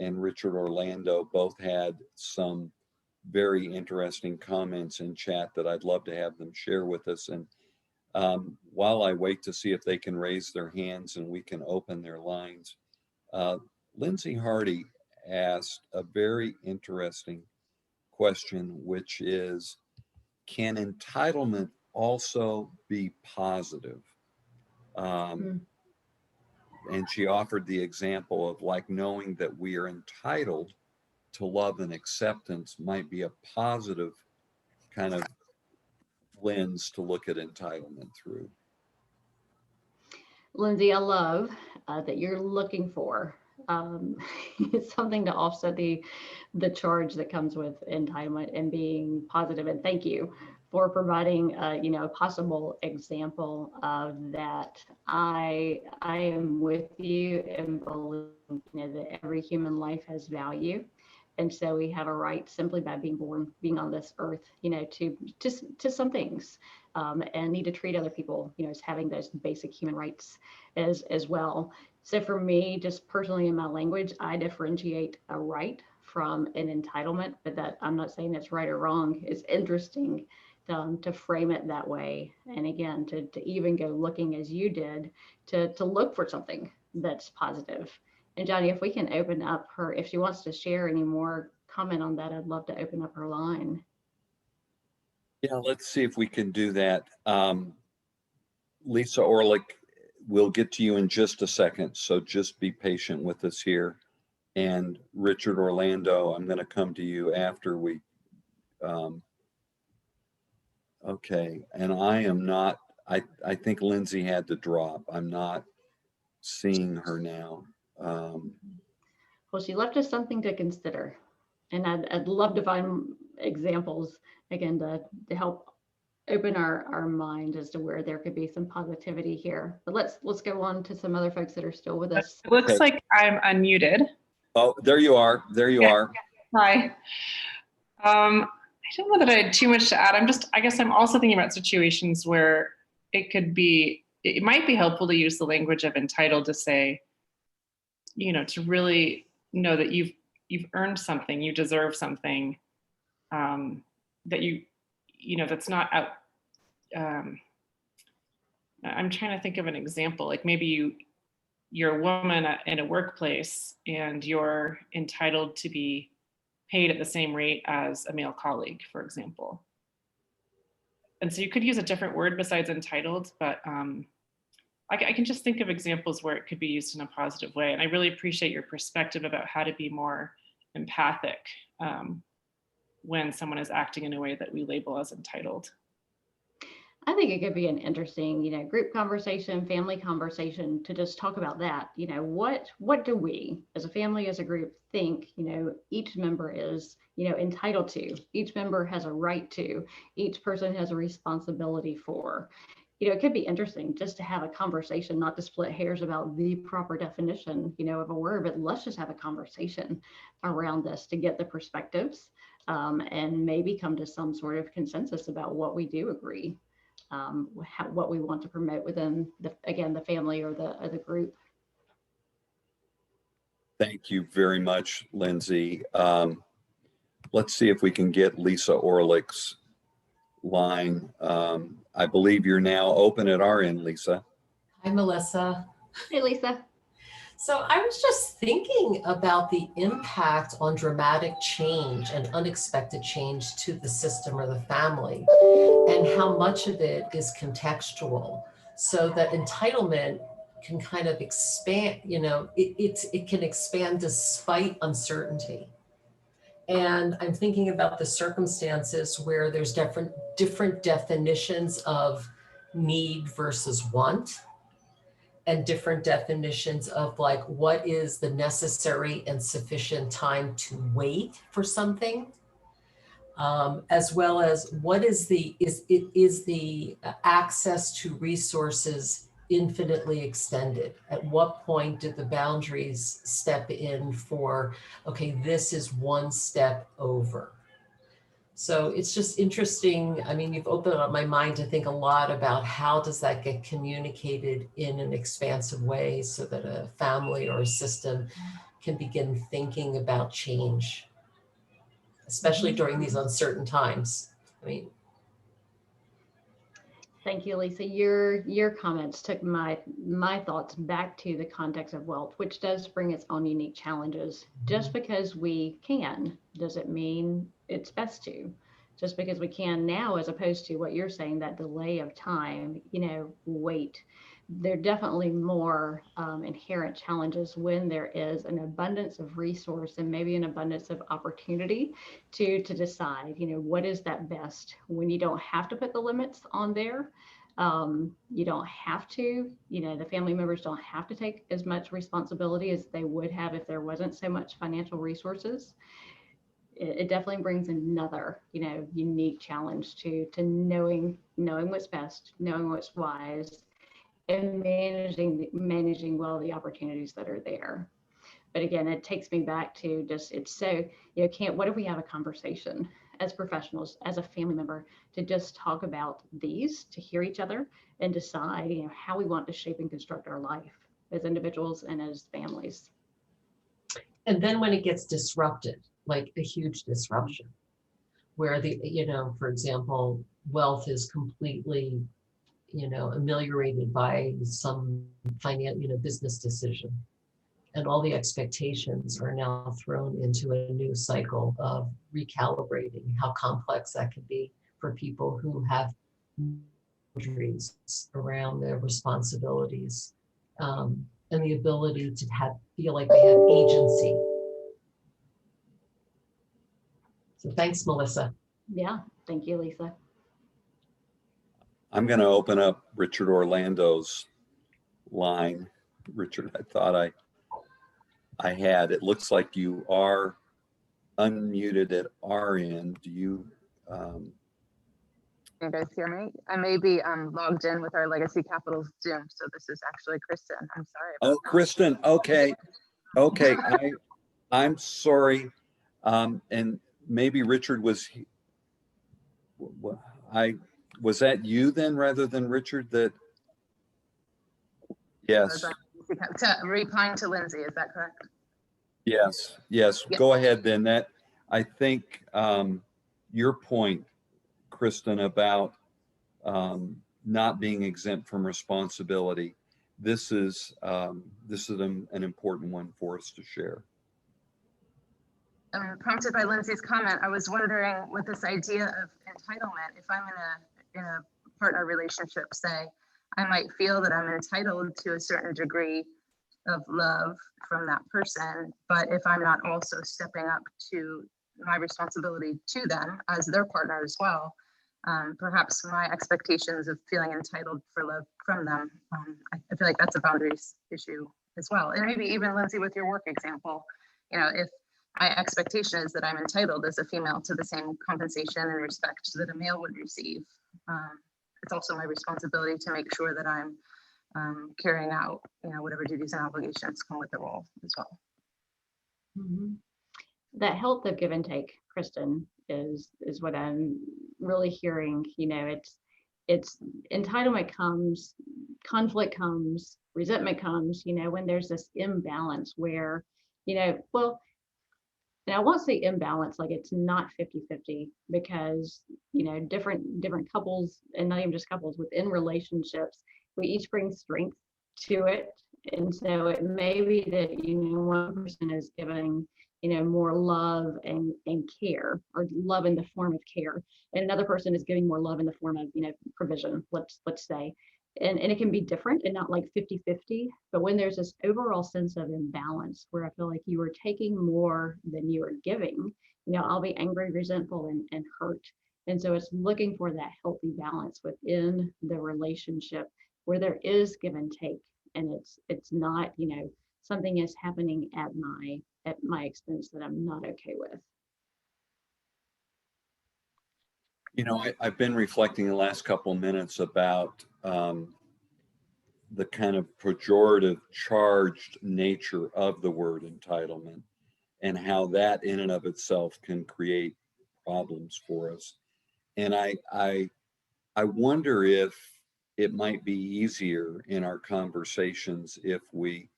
and Richard Orlando both had some very interesting comments in chat that I'd love to have them share with us. And while I wait to see if they can raise their hands and we can open their lines, Lindsay Hardy asked a very interesting question, which is, can entitlement also be positive? And she offered the example of like knowing that we are entitled to love and acceptance might be a positive kind of lens to look at entitlement through. Lindsay, I love that you're looking for something to offset the charge that comes with entitlement and being positive. And thank you for providing a possible example of that. I am with you and believe that every human life has value. And so we have a right simply by being born, being on this earth, to some things, and need to treat other people, as having those basic human rights as well. So for me, just personally in my language, I differentiate a right from an entitlement, but that I'm not saying it's right or wrong. It's interesting to frame it that way. And again, to even go looking as you did, to look for something that's positive. And Johnny, if we can open up her, if she wants to share any more comment on that, I'd love to open up her line. Yeah, let's see if we can do that. Lisa Orlick, we'll get to you in just a second, so just be patient with us here. And Richard Orlando, I'm going to come to you after we. Okay, and I am not. I think Lindsay had to drop. I'm not seeing her now. Well, she left us something to consider, and I'd love to find examples again to help open our mind as to where there could be some positivity here. But let's go on to some other folks that are still with us. It looks like I'm unmuted. Oh, there you are. There you are. Hi. I don't know that I had too much to add. I guess I'm also thinking about situations where it might be helpful to use the language of entitled to say, to really know that you've earned something, you deserve something, that that's not out. I'm trying to think of an example, like maybe you're a woman in a workplace and you're entitled to be paid at the same rate as a male colleague, for example. And so you could use a different word besides entitled, but I can just think of examples where it could be used in a positive way. And I really appreciate your perspective about how to be more empathic when someone is acting in a way that we label as entitled. I think it could be an interesting, group conversation, family conversation to just talk about that. What do we as a family, as a group think, each member is, entitled to, each member has a right to, each person has a responsibility for. It could be interesting just to have a conversation, not to split hairs about the proper definition, of a word, but let's just have a conversation around this to get the perspectives and maybe come to some sort of consensus about what we do agree. What we want to promote within the family or the group. Thank you very much, Lindsay. Let's see if we can get Lisa Orlick's line. I believe you're now open at our end, Lisa. Hi, Melissa. Hey, Lisa. So I was just thinking about the impact on dramatic change and unexpected change to the system or the family, and how much of it is contextual. So that entitlement can kind of expand, it can expand despite uncertainty. And I'm thinking about the circumstances where there's different definitions of need versus want, and different definitions of like what is the necessary and sufficient time to wait for something, as well as what is the access to resources infinitely extended? At what point did the boundaries step in for, okay, this is one step over? So it's just interesting. I mean, you've opened up my mind to think a lot about how does that get communicated in an expansive way so that a family or a system can begin thinking about change, especially during these uncertain times. I mean, thank you, Lisa. Your comments took my thoughts back to the context of wealth, which does bring its own unique challenges. Just because we can, doesn't mean it's best to. Just because we can now, as opposed to what you're saying, that delay of time, wait. There are definitely more inherent challenges when there is an abundance of resource and maybe an abundance of opportunity to decide, what is that best when you don't have to put the limits on there. You don't have to, the family members don't have to take as much responsibility as they would have if there wasn't so much financial resources. It definitely brings another, unique challenge to knowing what's best, knowing what's wise, and managing well the opportunities that are there. But again, it takes me back to just, it's so, what if we have a conversation as professionals, as a family member, to just talk about these, to hear each other and decide, how we want to shape and construct our life as individuals and as families. and then when it gets disrupted, like a huge disruption, where for example, wealth is completely, ameliorated by some business decision. And all the expectations are now thrown into a new cycle of recalibrating how complex that could be for people who have boundaries around their responsibilities, and the ability to feel like they have agency. So thanks, Melissa. Yeah, thank you, Lisa. I'm going to open up Richard Orlando's line. Richard, I thought I had. It looks like you are unmuted at our end. Do you? Can you guys hear me? I may be logged in with our Legacy Capitals Zoom, so this is actually Kristen. I'm sorry. Oh, Kristen. Okay. Okay. I'm sorry. And maybe Richard was that you then rather than Richard that? Yes. Replying to Lindsay, is that correct? Yes. Yeah. Go ahead then. I think your point, Kristen, about not being exempt from responsibility. This is an important one for us to share. Prompted by Lindsay's comment, I was wondering with this idea of entitlement, if I'm in a partner relationship, say, I might feel that I'm entitled to a certain degree of love from that person, but if I'm not also stepping up to my responsibility to them as their partner as well, perhaps my expectations of feeling entitled for love from them, I feel like that's a boundaries issue as well. And maybe even Lindsay with your work example, if my expectation is that I'm entitled as a female to the same compensation and respect that a male would receive, it's also my responsibility to make sure that I'm carrying out, whatever duties and obligations come with the role as well. Mm-hmm. That health of give and take, Kristen, is what I'm really hearing. It's entitlement comes, conflict comes, resentment comes, when there's this imbalance where, well, and I won't say imbalance, like it's not 50-50, because, different couples, and not even just couples, within relationships, we each bring strength to it. And so it may be that, one person is giving, more love and care, or love in the form of care, and another person is giving more love in the form of, provision, let's say. And it can be different and not like 50-50, but when there's this overall sense of imbalance where I feel like you are taking more than you are giving, I'll be angry, resentful, and hurt. And so it's looking for that healthy balance within the relationship where there is give and take, and it's not, something is happening at my expense that I'm not okay with. I've been reflecting the last couple of minutes about the kind of pejorative, charged nature of the word entitlement, and how that in and of itself can create problems for us. And I wonder if it might be easier in our conversations if we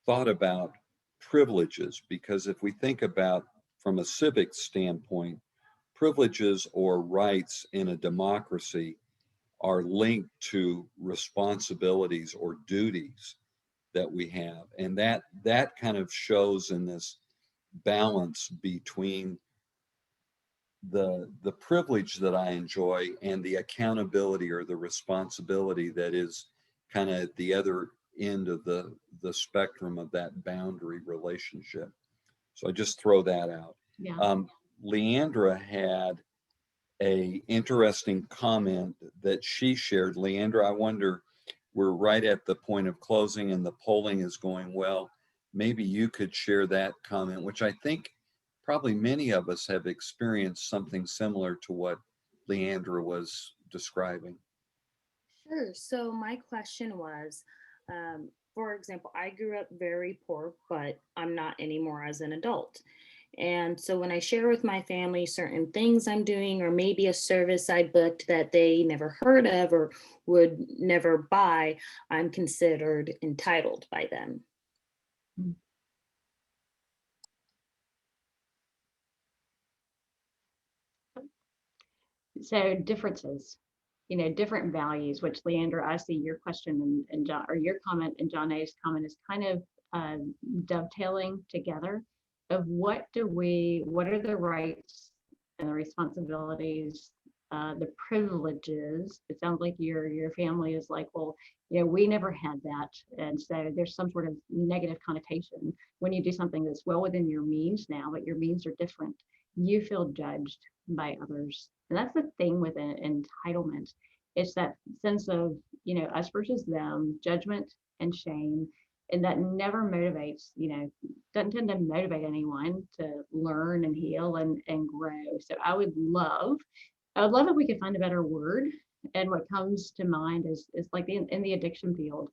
thought about privileges, because if we think about from a civic standpoint, privileges or rights in a democracy are linked to responsibilities or duties that we have. And that kind of shows in this balance between the privilege that I enjoy and the accountability or the responsibility that is kind of at the other end of the spectrum of that boundary relationship. So I just throw that out. Yeah. Leandra had a interesting comment that she shared. Leandra, I wonder, we're right at the point of closing and the polling is going well. Maybe you could share that comment, which I think probably many of us have experienced something similar to what Leandra was describing. Sure. So my question was, for example, I grew up very poor, but I'm not anymore as an adult. And so when I share with my family certain things I'm doing, or maybe a service I booked that they never heard of or would never buy, I'm considered entitled by them. So differences, you know, different values, which Leandra, I see your question and John, or your comment and John A's comment is kind of dovetailing together of what are the rights and the responsibilities, the privileges. It sounds like your family is like, well, you know, we never had that. And so there's some sort of negative connotation when you do something that's well within your means now, but your means are different. You feel judged by others. And that's the thing with an entitlement. It's that sense of, you know, us versus them, judgment and shame. And that never motivates, you know, doesn't tend to motivate anyone to learn and heal and grow. So I would love if we could find a better word. And what comes to mind is like in the addiction field,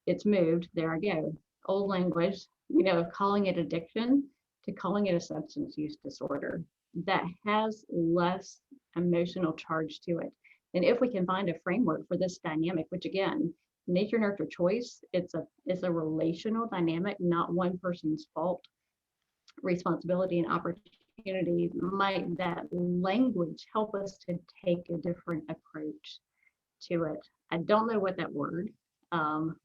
it's moved, there I go, old language, you know, calling it addiction to calling it a substance use disorder that has less emotional charge to it. And if we can find a framework for this dynamic, which again, nature nurture choice, it's a relational dynamic, not one person's fault, responsibility and opportunity, might that language help us to take a different approach to it. I don't know what that word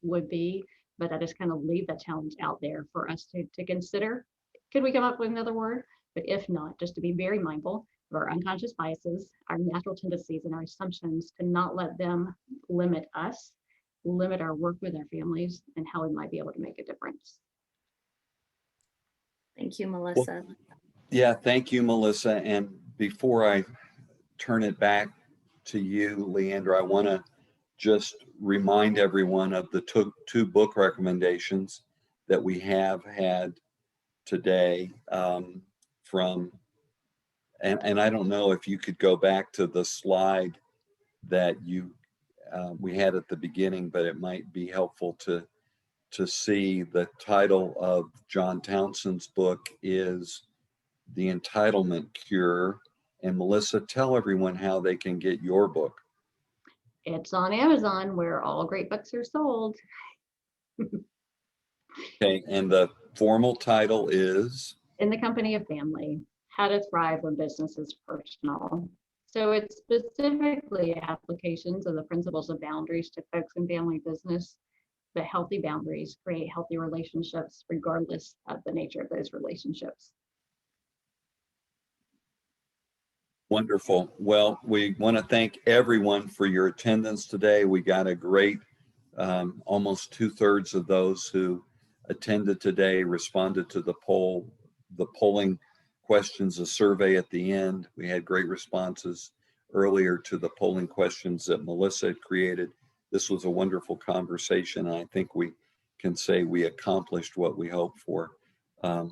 would be, but I just kind of leave that challenge out there for us to consider. Could we come up with another word? But if not, just to be very mindful of our unconscious biases, our natural tendencies, and our assumptions, to not let them limit us, limit our work with our families, and how we might be able to make a difference. Thank you, Melissa. Well, yeah, thank you, Melissa. And before I turn it back to you, Leandra, I want to just remind everyone of the two book recommendations that we have had today from, and I don't know if you could go back to the slide that we had at the beginning, but it might be helpful to see the title of John Townsend's book is The Entitlement Cure. And Melissa, tell everyone how they can get your book. It's on Amazon, where all great books are sold. Okay, and the formal title is? In the Company of Family, How to Thrive When Business is Personal. So it's specifically applications of the principles of boundaries to folks in family business, but healthy boundaries create healthy relationships regardless of the nature of those relationships. Wonderful. Well, we want to thank everyone for your attendance today. We got a great, almost 2/3 of those who attended today responded to the polling questions, a survey at the end. We had great responses earlier to the polling questions that Melissa had created. This was a wonderful conversation. I think we can say we accomplished what we hoped for.